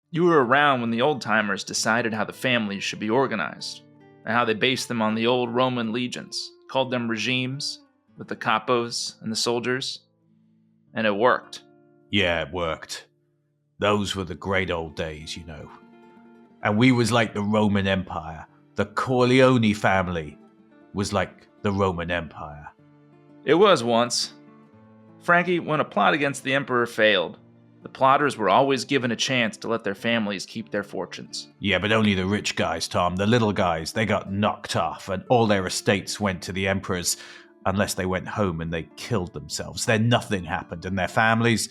You were around when the old-timers decided how the families should be organized, and how they based them on the old Roman legions, called them regimes, with the capos and the soldiers, and it worked. Yeah, it worked. Those were the great old days, you know. And we was like the Roman Empire. The Corleone family was like the Roman Empire. It was once. Frankie, when a plot against the emperor failed, the plotters were always given a chance to let their families keep their fortunes. Yeah, but only the rich guys, Tom. The little guys, they got knocked off, and all their estates went to the emperors, unless they went home and they killed themselves. Then nothing happened, and their families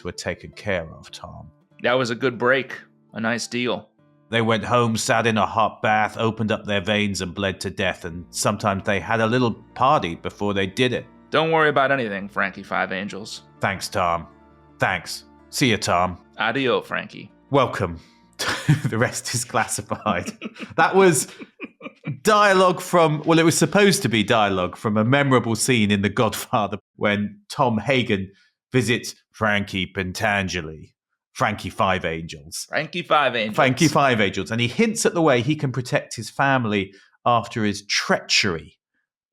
were taken care of, Tom. That was a good break. A nice deal. They went home, sat in a hot bath, opened up their veins and bled to death, and sometimes they had a little party before they did it. Don't worry about anything, Frankie Five Angels. Thanks, Tom. Thanks. See you, Tom. Adio, Frankie. Welcome. The rest is classified. That was dialogue from, well, it was supposed to be dialogue from a memorable scene in The Godfather when Tom Hagen visits Frankie Pentangeli. Frankie Five Angels. Frankie Five Angels. Frankie Five Angels. And he hints at the way he can protect his family after his treachery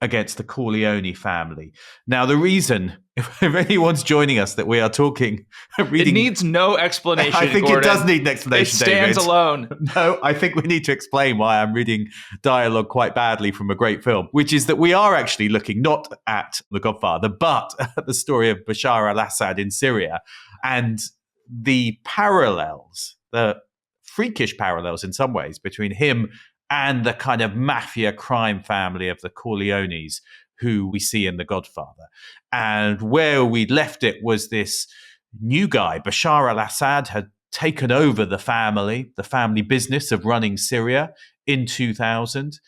against the Corleone family. Now, the reason, if anyone's joining us, that we are talking, reading... It needs no explanation, I think Gordon. It does need an explanation, It stands David. alone. No, I think we need to explain why I'm reading dialogue quite badly from a great film, which is that we are actually looking not at The Godfather, but at the story of Bashar al-Assad in Syria. And the parallels, the freakish parallels in some ways, between him and the kind of mafia crime family of the Corleones who we see in The Godfather. And where we'd left it was this new guy, Bashar al-Assad, had taken over the family business of running Syria in 2000.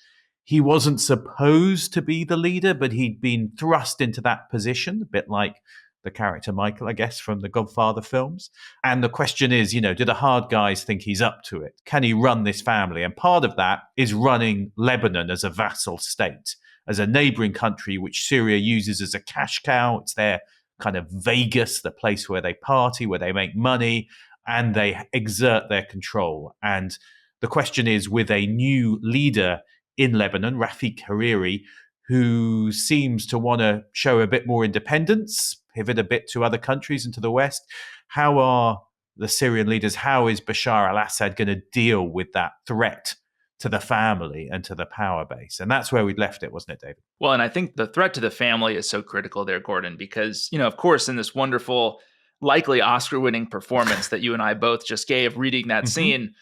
He wasn't supposed to be the leader, but he'd been thrust into that position, a bit like the character Michael, I guess, from the Godfather films. And the question is, do the hard guys think he's up to it? Can he run this family? And part of that is running Lebanon as a vassal state, as a neighboring country which Syria uses as a cash cow. It's their kind of Vegas, the place where they party, where they make money, and they exert their control. And the question is, with a new leader in Lebanon, Rafic Hariri, who seems to want to show a bit more independence, pivot a bit to other countries and to the West. How are the Syrian leaders, how is Bashar al-Assad going to deal with that threat to the family and to the power base? And that's where we'd left it, wasn't it, David? Well, and I think the threat to the family is so critical there, Gordon, because, of course, in this wonderful, likely Oscar-winning performance that you and I both just gave reading that scene,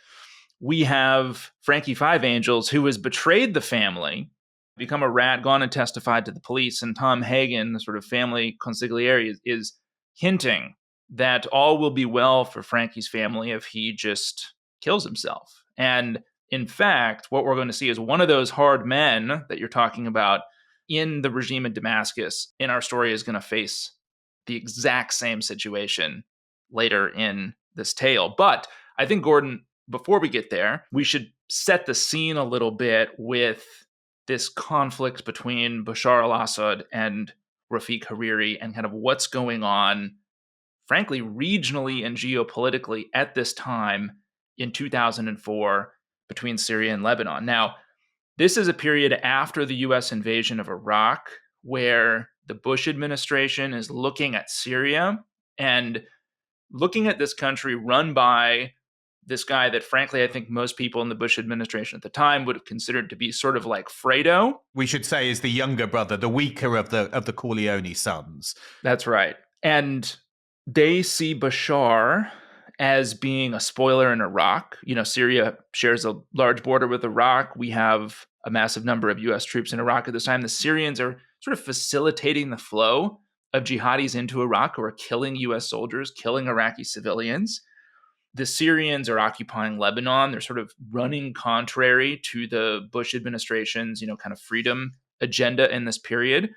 we have Frankie Five Angels, who has betrayed the family, become a rat, gone and testified to the police, and Tom Hagen, the sort of family consigliere, is hinting that all will be well for Frankie's family if he just kills himself. And in fact, what we're going to see is one of those hard men that you're talking about in the regime in Damascus in our story is going to face the exact same situation later in this tale. But I think, Gordon, before we get there, we should set the scene a little bit with this conflict between Bashar al-Assad and Rafic Hariri and kind of what's going on, frankly, regionally and geopolitically at this time in 2004 between Syria and Lebanon. Now, this is a period after the U.S. invasion of Iraq, where the Bush administration is looking at Syria and looking at this country run by this guy that, frankly, I think most people in the Bush administration at the time would have considered to be sort of like Fredo. We should say is the younger brother, the weaker of the Corleone sons. That's right. And they see Bashar as being a spoiler in Iraq. Syria shares a large border with Iraq. We have a massive number of U.S. troops in Iraq at this time. The Syrians are sort of facilitating the flow of jihadis into Iraq who are killing U.S. soldiers, killing Iraqi civilians. The Syrians are occupying Lebanon. They're sort of running contrary to the Bush administration's, kind of freedom agenda in this period.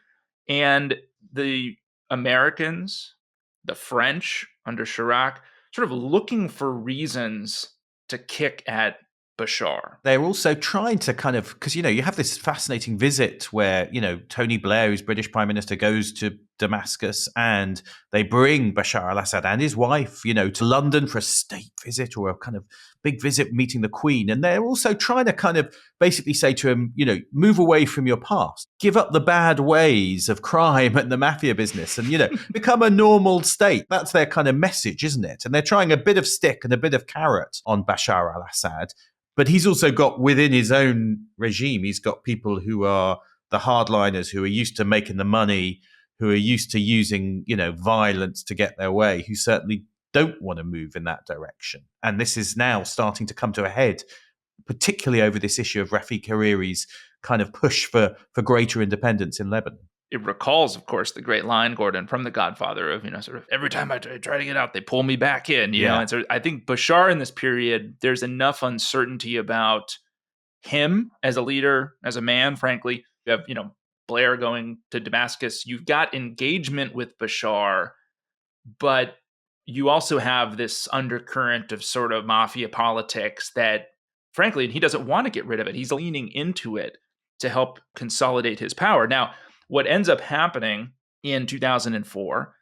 And the Americans, the French under Chirac, sort of looking for reasons to kick at Bashar. They're also trying to kind of, because, you have this fascinating visit where, Tony Blair, who's British Prime Minister, goes to Damascus and they bring Bashar al-Assad and his wife, to London for a state visit or a kind of big visit meeting the Queen. And they're also trying to kind of basically say to him, move away from your past, give up the bad ways of crime and the mafia business and, become a normal state. That's their kind of message, isn't it? And they're trying a bit of stick and a bit of carrot on Bashar al-Assad. But he's also got within his own regime, he's got people who are the hardliners, who are used to making the money, who are used to using, violence to get their way, who certainly don't want to move in that direction. And this is now starting to come to a head, particularly over this issue of Rafic Hariri's kind of push for greater independence in Lebanon. It recalls, of course, the great line, Gordon, from The Godfather of, sort of every time I try to get out, they pull me back in, you know? And so I think Bashar in this period, there's enough uncertainty about him as a leader, as a man, frankly. You have, Blair going to Damascus. You've got engagement with Bashar, but you also have this undercurrent of sort of mafia politics that, frankly, he doesn't want to get rid of it. He's leaning into it to help consolidate his power. Now, what ends up happening in 2004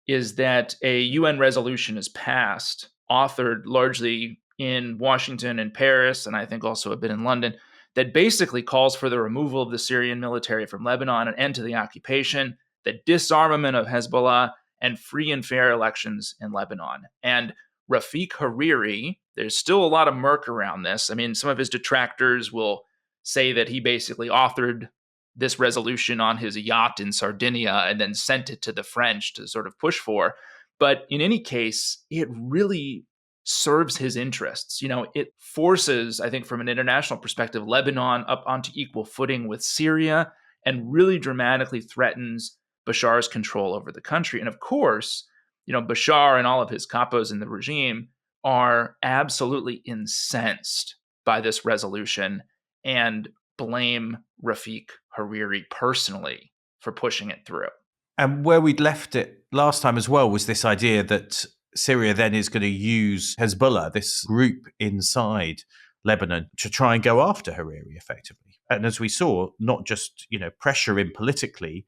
is that a UN resolution is passed, authored largely in Washington and Paris, and I think also a bit in London, that basically calls for the removal of the Syrian military from Lebanon, an end to the occupation, the disarmament of Hezbollah, and free and fair elections in Lebanon. And Rafic Hariri, there's still a lot of murk around this. I mean, some of his detractors will say that he basically authored this resolution on his yacht in Sardinia and then sent it to the French to sort of push for. But in any case, it really serves his interests. It forces, I think, from an international perspective, Lebanon up onto equal footing with Syria and really dramatically threatens Bashar's control over the country. And of course, Bashar and all of his capos in the regime are absolutely incensed by this resolution and blame Rafic Hariri personally for pushing it through. And where we'd left it last time as well was this idea that Syria then is going to use Hezbollah, this group inside Lebanon, to try and go after Hariri effectively. And as we saw, not just, pressure him politically,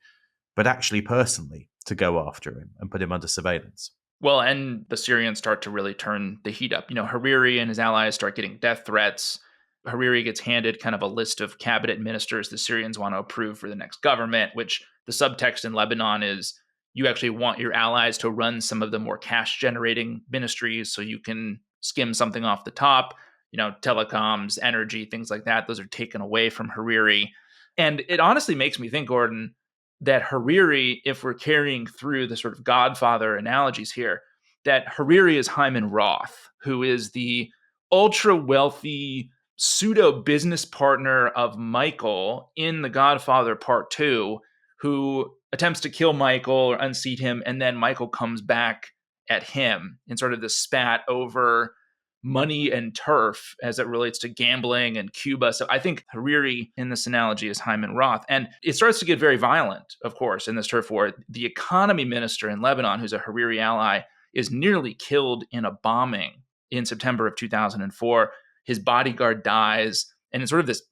but actually personally to go after him and put him under surveillance. Well, and the Syrians start to really turn the heat up. Hariri and his allies start getting death threats. Hariri gets handed kind of a list of cabinet ministers the Syrians want to approve for the next government, which the subtext in Lebanon is you actually want your allies to run some of the more cash-generating ministries so you can skim something off the top. Telecoms, energy, things like that. Those are taken away from Hariri. And it honestly makes me think, Gordon, that Hariri, if we're carrying through the sort of Godfather analogies here, that Hariri is Hyman Roth, who is the ultra-wealthy pseudo business partner of Michael in The Godfather Part 2, who attempts to kill Michael or unseat him, and then Michael comes back at him in sort of this spat over money and turf as it relates to gambling and Cuba. So I think Hariri in this analogy is Hyman Roth. And it starts to get very violent, of course, in this turf war. The economy minister in Lebanon, who's a Hariri ally, is nearly killed in a bombing in September of 2004. His bodyguard dies, and it's sort of this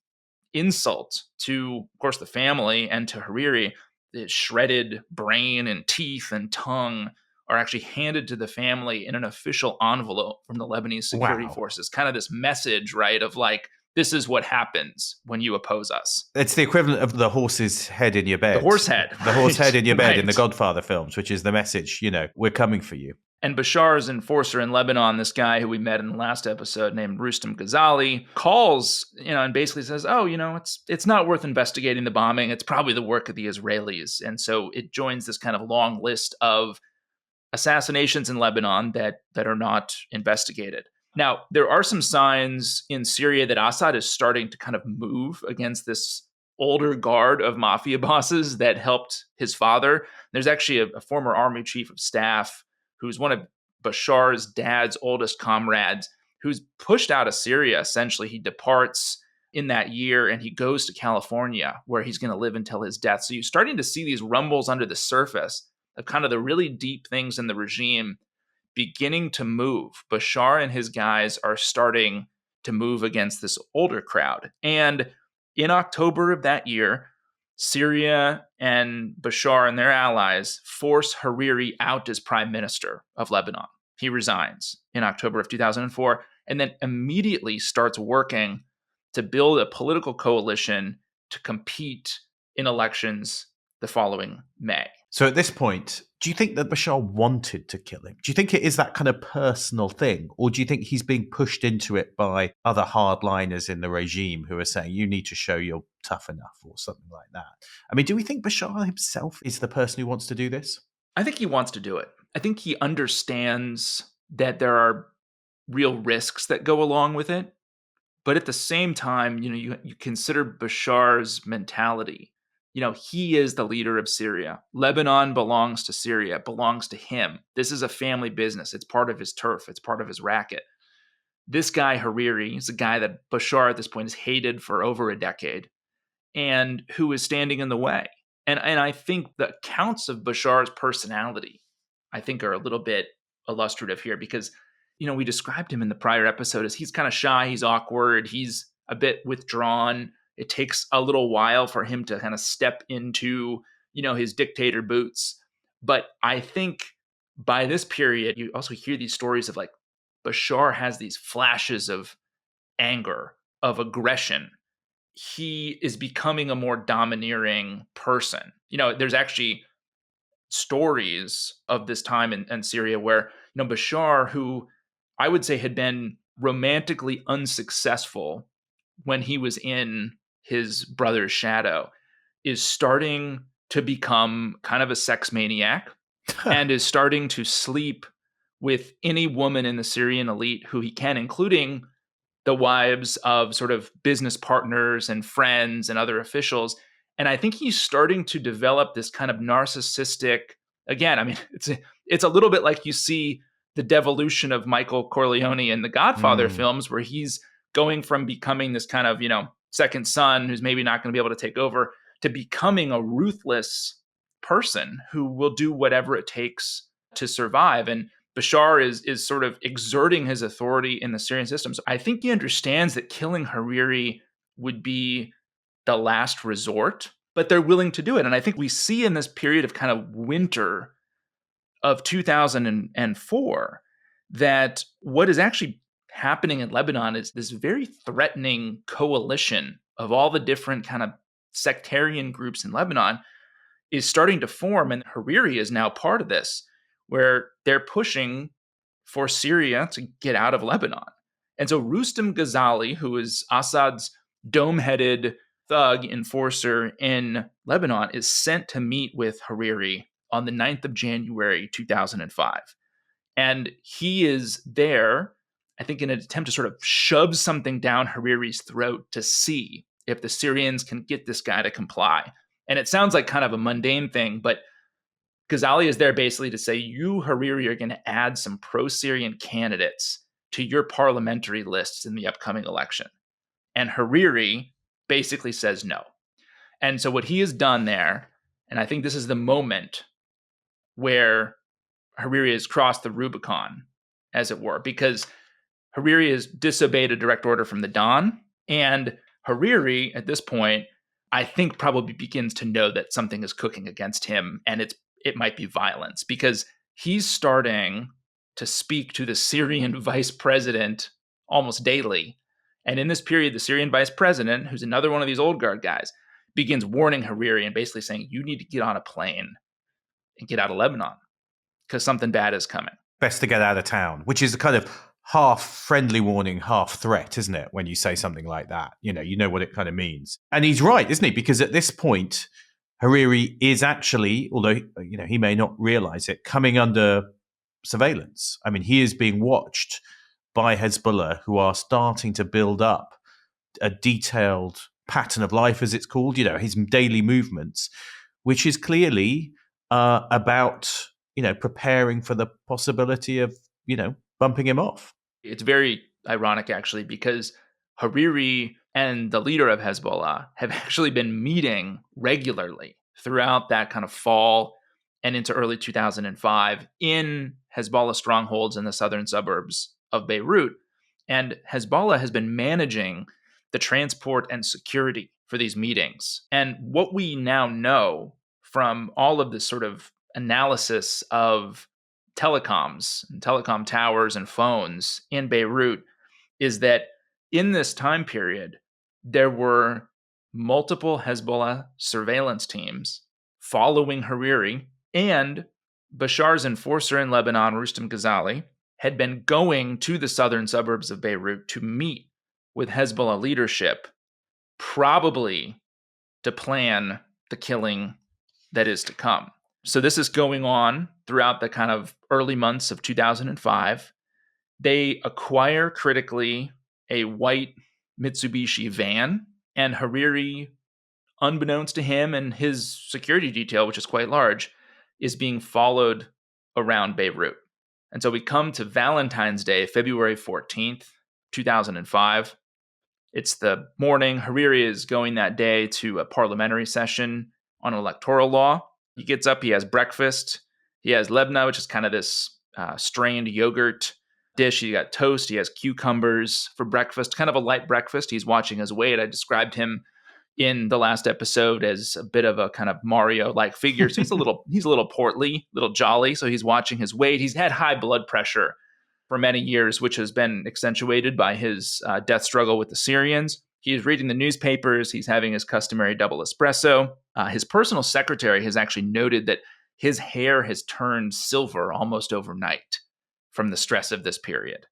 insult to, of course, the family and to Hariri. The shredded brain and teeth and tongue are actually handed to the family in an official envelope from the Lebanese security forces. Kind of this message, right, of like, this is what happens when you oppose us. It's the equivalent of the horse's head in your bed. The horse head. The horse head in your bed in the Godfather films, which is the message, we're coming for you. And Bashar's enforcer in Lebanon, this guy who we met in the last episode named Rustam Ghazali, calls, and basically says, it's not worth investigating the bombing. It's probably the work of the Israelis. And so it joins this kind of long list of assassinations in Lebanon that are not investigated. Now, there are some signs in Syria that Assad is starting to kind of move against this older guard of mafia bosses that helped his father. There's actually a former army chief of staff who's one of Bashar's dad's oldest comrades, who's pushed out of Syria. Essentially, he departs in that year and he goes to California, where he's going to live until his death. So you're starting to see these rumbles under the surface of kind of the really deep things in the regime beginning to move. Bashar and his guys are starting to move against this older crowd. And in October of that year, Syria and Bashar and their allies force Hariri out as prime minister of Lebanon. He resigns in October of 2004 and then immediately starts working to build a political coalition to compete in elections the following May. So at this point, do you think that Bashar wanted to kill him? Do you think it is that kind of personal thing? Or do you think he's being pushed into it by other hardliners in the regime who are saying, you need to show you're tough enough or something like that? I mean, do we think Bashar himself is the person who wants to do this? I think he wants to do it. I think he understands that there are real risks that go along with it. But at the same time, you consider Bashar's mentality. He is the leader of Syria. Lebanon belongs to Syria, belongs to him. This is a family business. It's part of his turf. It's part of his racket. This guy, Hariri, is a guy that Bashar at this point has hated for over a decade and who is standing in the way. And I think the accounts of Bashar's personality, I think, are a little bit illustrative here because, we described him in the prior episode as he's kind of shy, he's awkward, he's a bit withdrawn. It takes a little while for him to kind of step into, his dictator boots. But I think by this period, you also hear these stories of like Bashar has these flashes of anger, of aggression. He is becoming a more domineering person. There's actually stories of this time in Syria where, Bashar, who I would say had been romantically unsuccessful when he was in his brother's shadow, is starting to become kind of a sex maniac and is starting to sleep with any woman in the Syrian elite who he can, including the wives of sort of business partners and friends and other officials. And I think he's starting to develop this kind of narcissistic, again, I mean, it's a little bit like you see the devolution of Michael Corleone in the Godfather films, where he's going from becoming this kind of, second son who's maybe not going to be able to take over to becoming a ruthless person who will do whatever it takes to survive. And Bashar is sort of exerting his authority in the Syrian system. So I think he understands that killing Hariri would be the last resort, but they're willing to do it. And I think we see in this period of kind of winter of 2004 that what is actually happening in Lebanon is this very threatening coalition of all the different kind of sectarian groups in Lebanon is starting to form. And Hariri is now part of this, where they're pushing for Syria to get out of Lebanon. And so Rustam Ghazali, who is Assad's dome-headed thug enforcer in Lebanon, is sent to meet with Hariri on the 9th of January, 2005. And he is there, I think, in an attempt to sort of shove something down Hariri's throat to see if the Syrians can get this guy to comply. And it sounds like kind of a mundane thing, but Ghazali is there basically to say, you, Hariri, are going to add some pro-Syrian candidates to your parliamentary lists in the upcoming election. And Hariri basically says no. And so what he has done there, and I think this is the moment where Hariri has crossed the Rubicon, as it were, because Hariri has disobeyed a direct order from the Don. And Hariri, at this point, I think probably begins to know that something is cooking against him, and it might be violence, because he's starting to speak to the Syrian vice president almost daily. And in this period, the Syrian vice president, who's another one of these old guard guys, begins warning Hariri and basically saying, you need to get on a plane and get out of Lebanon because something bad is coming. Best to get out of town, which is a kind of half friendly warning, half threat, isn't it? When you say something like that, you know what it kind of means. And he's right, isn't he? Because at this point, Hariri is actually, although he may not realize it, coming under surveillance. I mean, he is being watched by Hezbollah, who are starting to build up a detailed pattern of life, as it's called, his daily movements, which is clearly about, preparing for the possibility of, bumping him off. It's very ironic, actually, because Hariri and the leader of Hezbollah have actually been meeting regularly throughout that kind of fall and into early 2005 in Hezbollah strongholds in the southern suburbs of Beirut. And Hezbollah has been managing the transport and security for these meetings. And what we now know from all of this sort of analysis of telecoms and telecom towers and phones in Beirut is that in this time period, there were multiple Hezbollah surveillance teams following Hariri, and Bashar's enforcer in Lebanon, Rustam Ghazali, had been going to the southern suburbs of Beirut to meet with Hezbollah leadership, probably to plan the killing that is to come. So this is going on throughout the kind of early months of 2005. They acquire critically a white Mitsubishi van, and Hariri, unbeknownst to him and his security detail, which is quite large, is being followed around Beirut. And so we come to Valentine's Day, February 14th, 2005. It's the morning. Hariri is going that day to a parliamentary session on electoral law. He gets up, he has breakfast. He has lebna, which is kind of this strained yogurt dish. He got toast, he has cucumbers for breakfast, kind of a light breakfast. He's watching his weight. I described him in the last episode as a bit of a kind of Mario-like figure. So he's a little portly, little jolly. So he's watching his weight. He's had high blood pressure for many years, which has been accentuated by his death struggle with the Syrians. He's reading the newspapers. He's having his customary double espresso. His personal secretary has actually noted that his hair has turned silver almost overnight from the stress of this period.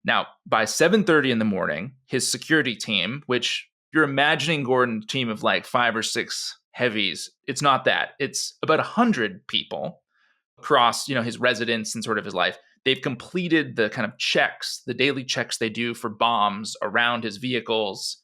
Now, by 7:30 in the morning, his security team, which you're imagining, Gordon, a team of like 5 or 6 heavies, it's not that. It's about 100 people across, his residence and sort of his life. They've completed the kind of checks, the daily checks they do for bombs around his vehicles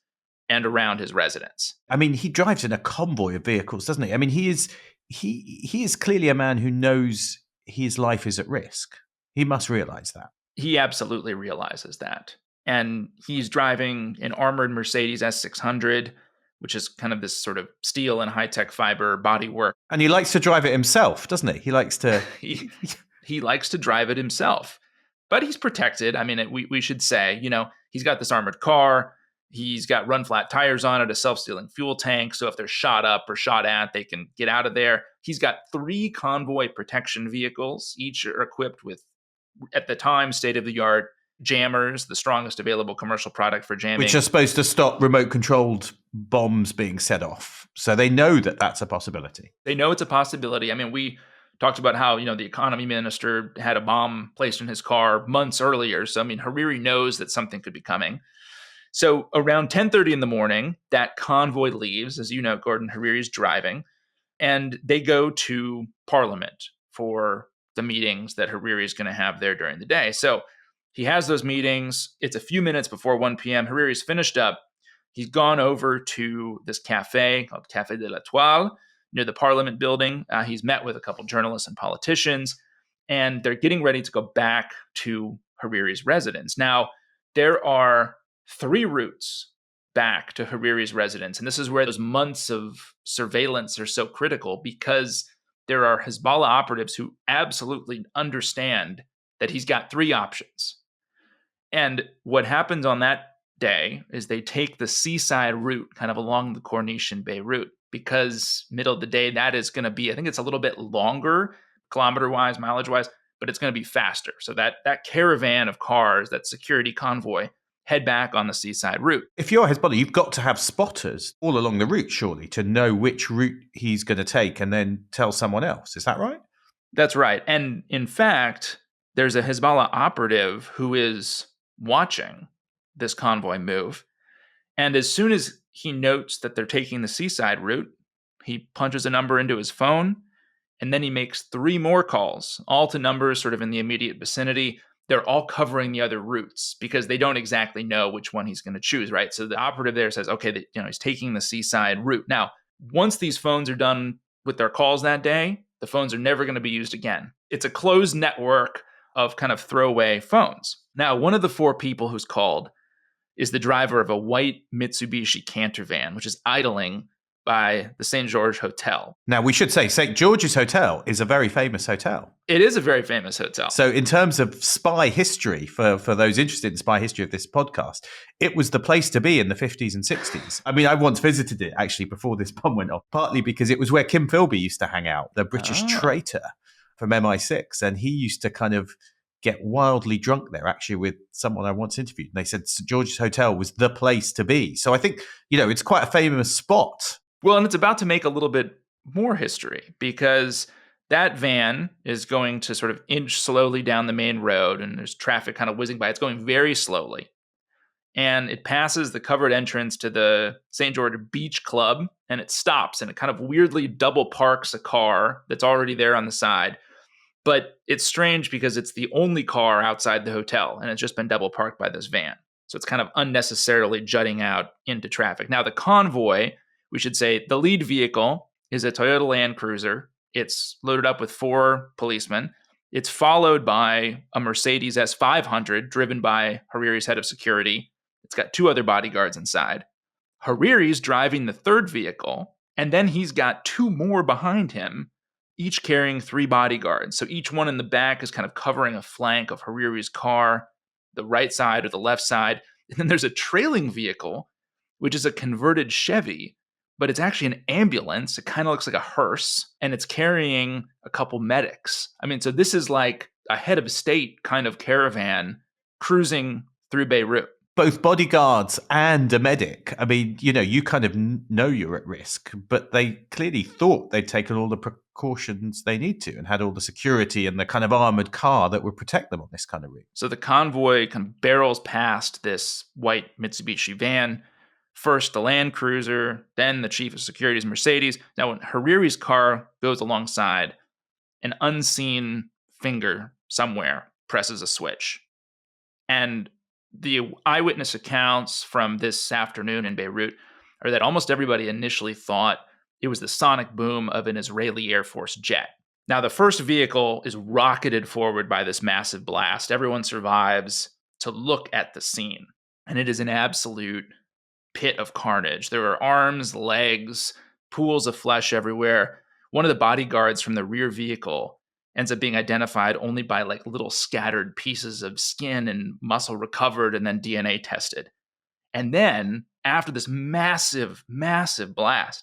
and around his residence. I mean, he drives in a convoy of vehicles, doesn't he? I mean, he is clearly a man who knows his life is at risk. He must realize that. He absolutely realizes that. And he's driving an armored Mercedes S600, which is kind of this sort of steel and high-tech fiber bodywork. And he likes to drive it himself, doesn't he? He likes to... He likes to drive it himself. But he's protected. I mean, we should say, he's got this armored car. He's got run-flat tires on it, a self-sealing fuel tank. So if they're shot up or shot at, they can get out of there. He's got 3 convoy protection vehicles. Each are equipped with, at the time, state-of-the-art jammers, the strongest available commercial product for jamming. Which are supposed to stop remote-controlled bombs being set off. So they know that that's a possibility. They know it's a possibility. I mean, we talked about how, the economy minister had a bomb placed in his car months earlier. So, I mean, Hariri knows that something could be coming. So around 10:30 in the morning, that convoy leaves. As you know, Gordon, Hariri's driving. And they go to Parliament for the meetings that Hariri is going to have there during the day. So he has those meetings. It's a few minutes before 1 p.m. Hariri's finished up. He's gone over to this cafe called Café de l'Étoile near the Parliament building. He's met with a couple journalists and politicians, and they're getting ready to go back to Hariri's residence. Now, there are 3 routes back to Hariri's residence, and this is where those months of surveillance are so critical, because there are Hezbollah operatives who absolutely understand that he's got 3 options. And what happens on that day is they take the seaside route kind of along the Corniche in Beirut, because middle of the day, that is going to be, I think it's a little bit longer, kilometer-wise, mileage-wise, but it's going to be faster. So that caravan of cars, that security convoy, head back on the seaside route. If you're Hezbollah, you've got to have spotters all along the route, surely, to know which route he's going to take and then tell someone else. Is that right? That's right. And in fact, there's a Hezbollah operative who is watching this convoy move. And as soon as he notes that they're taking the seaside route, he punches a number into his phone, and then he makes 3 more calls, all to numbers sort of in the immediate vicinity. They're all covering the other routes because they don't exactly know which one he's going to choose, right? So the operative there says, okay, he's taking the seaside route. Now, once these phones are done with their calls that day, the phones are never going to be used again. It's a closed network of kind of throwaway phones. Now, one of the 4 people who's called is the driver of a white Mitsubishi Canter van, which is idling by the St. George Hotel. Now, we should say St. George's Hotel is a very famous hotel. It is a very famous hotel. So in terms of spy history, for those interested in spy history of this podcast, it was the place to be in the 50s and 60s. I mean, I once visited it, actually, before this bomb went off, partly because it was where Kim Philby used to hang out, the British traitor from MI6. And he used to kind of get wildly drunk there, actually, with someone I once interviewed. And they said St. George's Hotel was the place to be. So I think, it's quite a famous spot. Well, and it's about to make a little bit more history, because that van is going to sort of inch slowly down the main road, and there's traffic kind of whizzing by. It's going very slowly. And it passes the covered entrance to the St. George Beach Club, and it stops, and it kind of weirdly double parks a car that's already there on the side. But it's strange because it's the only car outside the hotel, and it's just been double parked by this van. So it's kind of unnecessarily jutting out into traffic. Now, the convoy, we should say the lead vehicle, is a Toyota Land Cruiser. It's loaded up with 4 policemen. It's followed by a Mercedes S500 driven by Hariri's head of security. It's got 2 other bodyguards inside. Hariri's driving the 3rd vehicle, and then he's got 2 more behind him, each carrying 3 bodyguards. So each one in the back is kind of covering a flank of Hariri's car, the right side or the left side. And then there's a trailing vehicle, which is a converted Chevy, but it's actually an ambulance. It kind of looks like a hearse, and it's carrying a couple medics. I mean, so this is like a head of state kind of caravan cruising through Beirut. Both bodyguards and a medic. I mean, you kind of know you're at risk, but they clearly thought they'd taken all the precautions they need to and had all the security and the kind of armored car that would protect them on this kind of route. So the convoy kind of barrels past this white Mitsubishi van. First the Land Cruiser, then the chief of security's Mercedes. Now when Hariri's car goes alongside, an unseen finger somewhere presses a switch. And the eyewitness accounts from this afternoon in Beirut are that almost everybody initially thought it was the sonic boom of an Israeli Air Force jet. Now, the first vehicle is rocketed forward by this massive blast. Everyone survives to look at the scene, and it is an absolute pit of carnage. There are arms, legs, pools of flesh everywhere. One of the bodyguards from the rear vehicle ends up being identified only by like little scattered pieces of skin and muscle recovered and then DNA tested. And then after this massive, massive blast,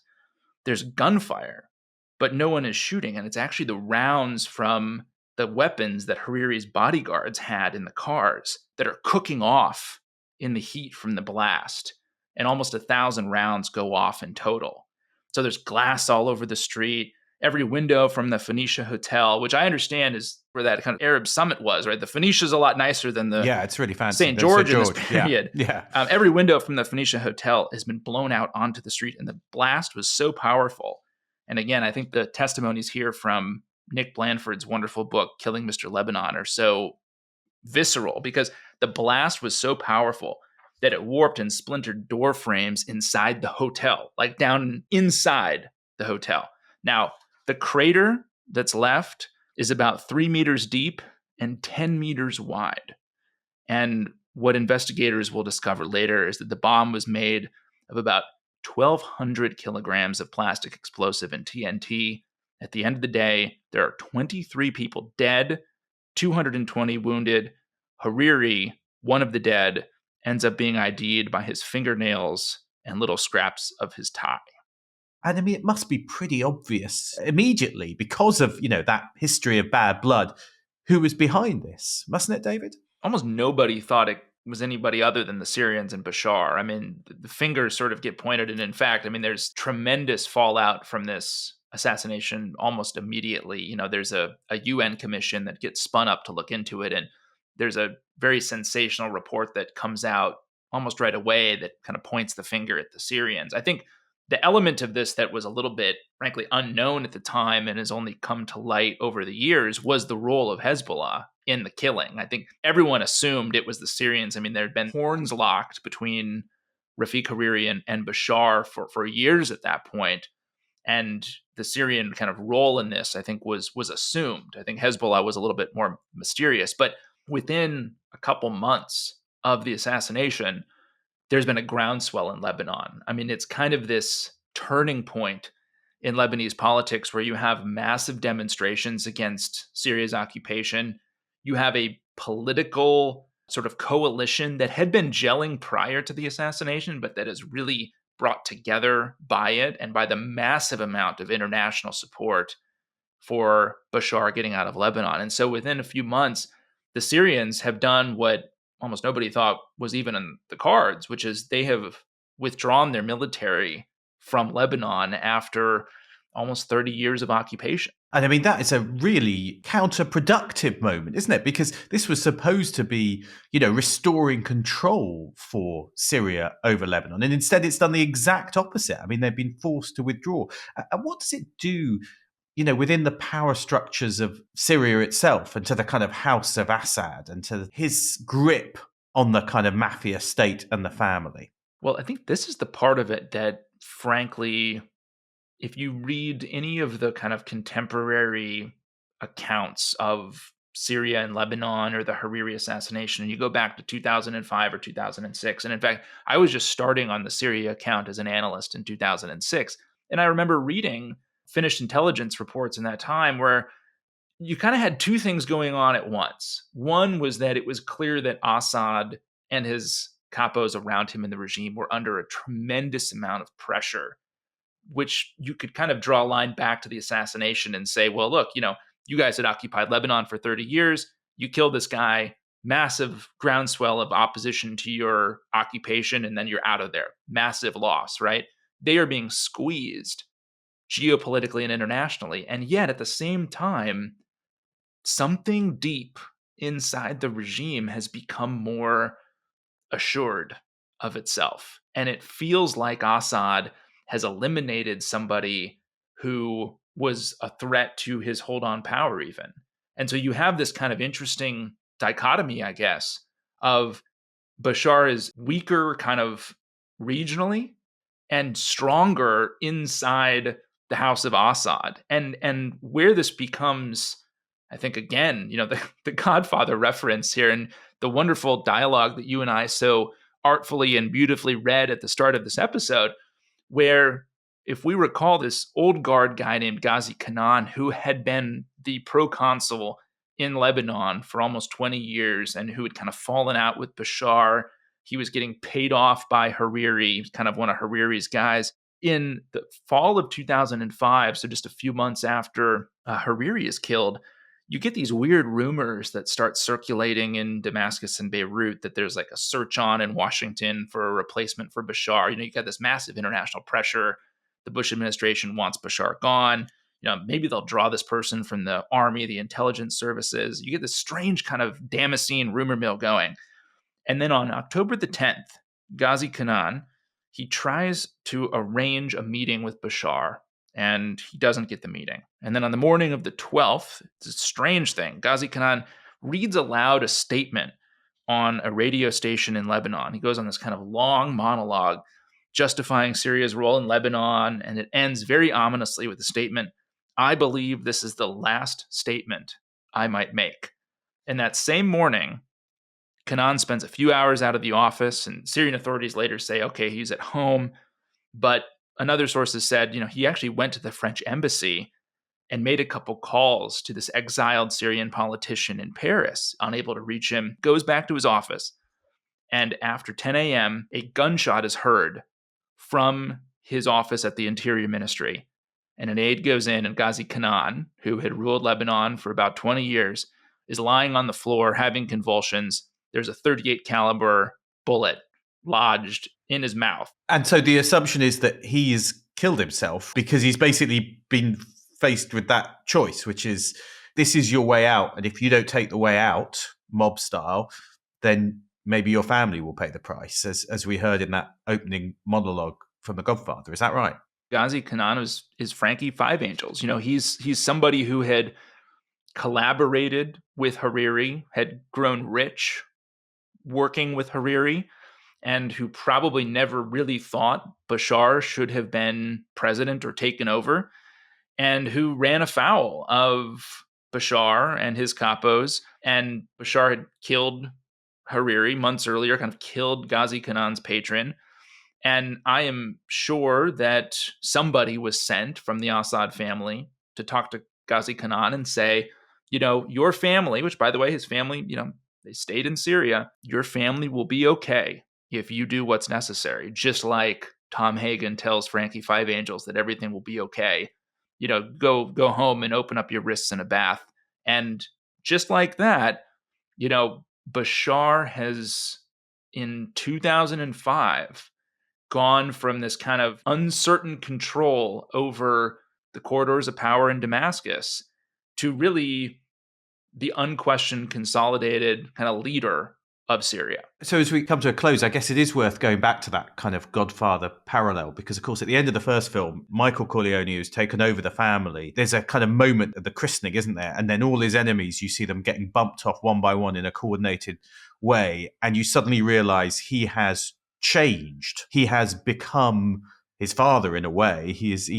there's gunfire, but no one is shooting. And it's actually the rounds from the weapons that Hariri's bodyguards had in the cars that are cooking off in the heat from the blast. And almost 1,000 rounds go off in total. So there's glass all over the street. Every window from the Phoenicia Hotel, which I understand is where that kind of Arab summit was, right? The Phoenicia's a lot nicer than the it's really fancy. St. George in this period. Yeah. Every window from the Phoenicia Hotel has been blown out onto the street, and the blast was so powerful. And again, I think the testimonies here from Nick Blandford's wonderful book, Killing Mr. Lebanon, are so visceral because the blast was so powerful that it warped and splintered door frames inside the hotel, like down inside the hotel. Now, the crater that's left is about 3 meters deep and 10 meters wide. And what investigators will discover later is that the bomb was made of about 1,200 kilograms of plastic explosive and TNT. At the end of the day, there are 23 people dead, 220 wounded. Hariri, one of the dead, ends up being ID'd by his fingernails and little scraps of his tie. And I mean, it must be pretty obvious immediately because of, that history of bad blood, who was behind this, mustn't it, David? Almost nobody thought it was anybody other than the Syrians and Bashar. I mean, the fingers sort of get pointed. And in fact, I mean, there's tremendous fallout from this assassination almost immediately. There's a UN commission that gets spun up to look into it. And there's a very sensational report that comes out almost right away that kind of points the finger at the Syrians. I think the element of this that was a little bit, frankly, unknown at the time and has only come to light over the years was the role of Hezbollah in the killing. I think everyone assumed it was the Syrians. I mean, there had been horns locked between Rafic Hariri and Bashar for years at that point. And the Syrian kind of role in this, I think, was assumed. I think Hezbollah was a little bit more mysterious. But within a couple months of the assassination, there's been a groundswell in Lebanon. I mean, it's kind of this turning point in Lebanese politics where you have massive demonstrations against Syria's occupation. You have a political sort of coalition that had been gelling prior to the assassination, but that is really brought together by it and by the massive amount of international support for Bashar getting out of Lebanon. And so within a few months, the Syrians have done what almost nobody thought was even in the cards, which is they have withdrawn their military from Lebanon after almost 30 years of occupation. And I mean, that is a really counterproductive moment, isn't it? Because this was supposed to be, restoring control for Syria over Lebanon. And instead, it's done the exact opposite. I mean, they've been forced to withdraw. And what does it do, within the power structures of Syria itself and to the kind of house of Assad and to his grip on the kind of mafia state and the family? Well, I think this is the part of it that, frankly, if you read any of the kind of contemporary accounts of Syria and Lebanon or the Hariri assassination, and you go back to 2005 or 2006, and in fact, I was just starting on the Syria account as an analyst in 2006, and I remember reading finished intelligence reports in that time where you kind of had two things going on at once. One was that it was clear that Assad and his capos around him in the regime were under a tremendous amount of pressure, which you could kind of draw a line back to the assassination and say, well, look, you guys had occupied Lebanon for 30 years. You killed this guy, massive groundswell of opposition to your occupation, and then you're out of there. Massive loss, right? They are being squeezed geopolitically and internationally. And yet at the same time, something deep inside the regime has become more assured of itself. And it feels like Assad has eliminated somebody who was a threat to his hold on power, even. And so you have this kind of interesting dichotomy, I guess, of Bashar is weaker kind of regionally and stronger inside the house of Assad. And where this becomes, I think, again, the Godfather reference here and the wonderful dialogue that you and I so artfully and beautifully read at the start of this episode, where if we recall this old guard guy named Ghazi Kanan, who had been the proconsul in Lebanon for almost 20 years and who had kind of fallen out with Bashar. He was getting paid off by Hariri, kind of one of Hariri's guys. In the fall of 2005, so just a few months after Hariri is killed, you get these weird rumors that start circulating in Damascus and Beirut that there's like a search on in Washington for a replacement for Bashar. You got this massive international pressure. The Bush administration wants Bashar gone. Maybe they'll draw this person from the army, the intelligence services. You get this strange kind of Damascene rumor mill going. And then on October the 10th, Ghazi Kanan, he tries to arrange a meeting with Bashar, and he doesn't get the meeting. And then on the morning of the 12th, it's a strange thing. Ghazi Kanan reads aloud a statement on a radio station in Lebanon. He goes on this kind of long monologue justifying Syria's role in Lebanon, and it ends very ominously with the statement, "I believe this is the last statement I might make." And that same morning, Kanan spends a few hours out of the office, and Syrian authorities later say, okay, he's at home. But another source has said, he actually went to the French embassy and made a couple calls to this exiled Syrian politician in Paris, unable to reach him, goes back to his office. And after 10 a.m., a gunshot is heard from his office at the Interior Ministry. And an aide goes in, and Ghazi Kanan, who had ruled Lebanon for about 20 years, is lying on the floor having convulsions. There's a 38 caliber bullet lodged in his mouth. And so the assumption is that he has killed himself because he's basically been faced with that choice, which is, this is your way out. And if you don't take the way out, mob style, then maybe your family will pay the price, as we heard in that opening monologue from The Godfather. Is that right? Ghazi Kanan is Frankie Five Angels. He's somebody who had collaborated with Hariri, had grown rich working with Hariri, and who probably never really thought Bashar should have been president or taken over, and who ran afoul of Bashar and his capos. And Bashar had killed Hariri months earlier, kind of killed Ghazi Kanan's patron. And I am sure that somebody was sent from the Assad family to talk to Ghazi Khanun and say, your family, which by the way, his family, they stayed in Syria, your family will be okay if you do what's necessary. Just like Tom Hagen tells Frankie Five Angels that everything will be okay. Go home and open up your wrists in a bath. And just like that, Bashar has, in 2005, gone from this kind of uncertain control over the corridors of power in Damascus to really the unquestioned, consolidated kind of leader of Syria. So as we come to a close, I guess it is worth going back to that kind of Godfather parallel, because of course at the end of the first film, Michael Corleone, who's taken over the family, there's a kind of moment at the christening, isn't there? And then all his enemies, you see them getting bumped off one by one in a coordinated way. And you suddenly realize he has changed. He has become his father in a way. He's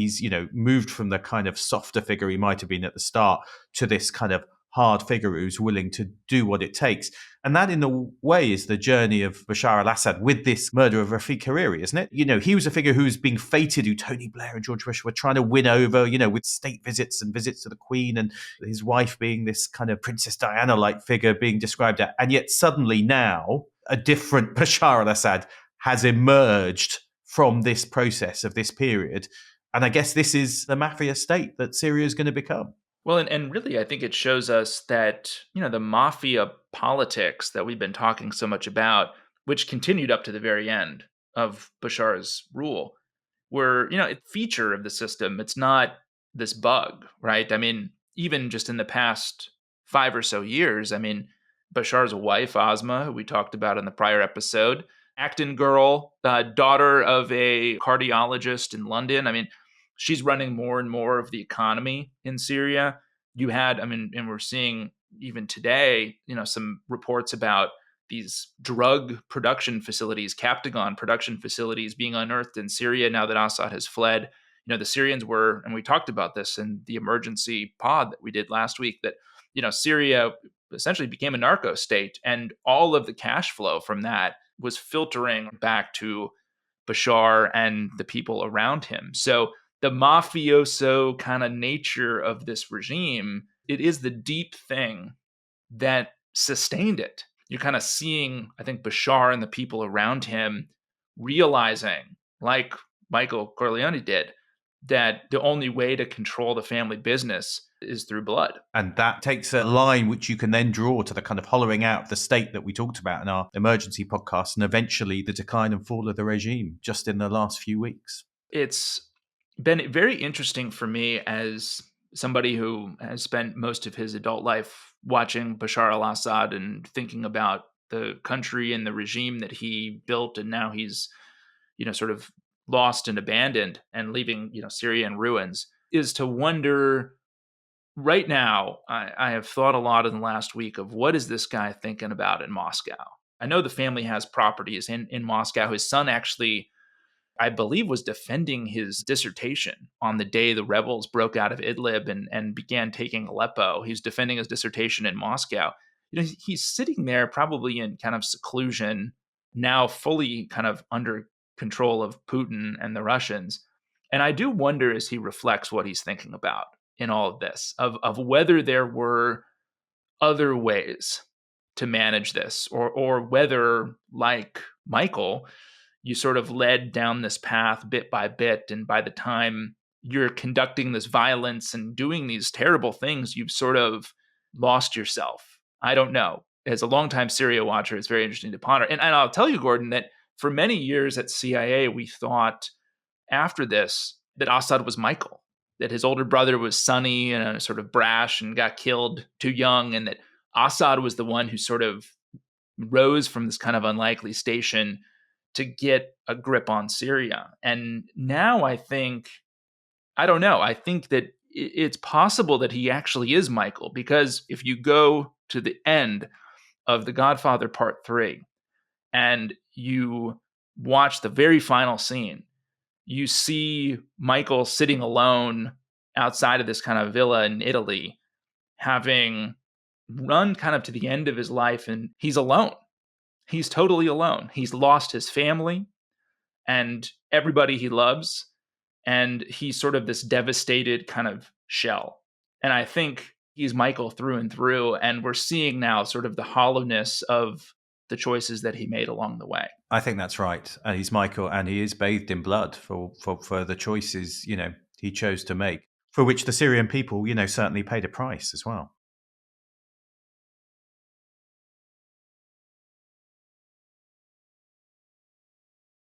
moved from the kind of softer figure he might have been at the start to this kind of hard figure who's willing to do what it takes. And that, in a way, is the journey of Bashar al-Assad with this murder of Rafic Hariri, isn't it? He was a figure who was being fated, who Tony Blair and George Bush were trying to win over, with state visits and visits to the Queen, and his wife being this kind of Princess Diana-like figure being described at. And yet suddenly now, a different Bashar al-Assad has emerged from this process of this period. And I guess this is the mafia state that Syria is going to become. Well, and really, I think it shows us that, the mafia politics that we've been talking so much about, which continued up to the very end of Bashar's rule, were, a feature of the system. It's not this bug, right? I mean, even just in the past 5 or so years, Bashar's wife, Asma, who we talked about in the prior episode, Acton girl, daughter of a cardiologist in London. She's running more and more of the economy in Syria. You had, and we're seeing even today, some reports about these drug production facilities, Captagon production facilities being unearthed in Syria now that Assad has fled. The Syrians were, and we talked about this in the emergency pod that we did last week, that, Syria essentially became a narco state, and all of the cash flow from that was filtering back to Bashar and the people around him. So the mafioso kind of nature of this regime, it is the deep thing that sustained it. You're kind of seeing, I think, Bashar and the people around him realizing, like Michael Corleone did, that the only way to control the family business is through blood. And that takes a line which you can then draw to the kind of hollowing out of the state that we talked about in our emergency podcast, and eventually the decline and fall of the regime just in the last few weeks. It's been very interesting for me as somebody who has spent most of his adult life watching Bashar al-Assad and thinking about the country and the regime that he built, and now he's, sort of lost and abandoned and leaving, Syria in ruins, is to wonder right now. I have thought a lot in the last week of what is this guy thinking about in Moscow? I know the family has properties in Moscow. His son actually, I believe, was defending his dissertation on the day the rebels broke out of Idlib and began taking Aleppo. He's defending his dissertation in Moscow. He's sitting there probably in kind of seclusion, now fully kind of under control of Putin and the Russians. And I do wonder, as he reflects, what he's thinking about in all of this, of whether there were other ways to manage this, or whether, like Michael, you sort of led down this path bit by bit, and by the time you're conducting this violence and doing these terrible things, you've sort of lost yourself. I don't know. As a longtime Syria watcher, it's very interesting to ponder. And I'll tell you, Gordon, that for many years at CIA, we thought after this that Assad was Michael, that his older brother was Sonny and sort of brash and got killed too young, and that Assad was the one who sort of rose from this kind of unlikely station to get a grip on Syria. And now I think, I don't know, I think that it's possible that he actually is Michael, because if you go to the end of The Godfather Part 3 and you watch the very final scene, you see Michael sitting alone outside of this kind of villa in Italy, having run kind of to the end of his life, and he's alone. He's totally alone. He's lost his family, and everybody he loves. And he's sort of this devastated kind of shell. And I think he's Michael through and through. And we're seeing now sort of the hollowness of the choices that he made along the way. I think that's right. And he's Michael, and he is bathed in blood for the choices, he chose to make, for which the Syrian people, certainly paid a price as well.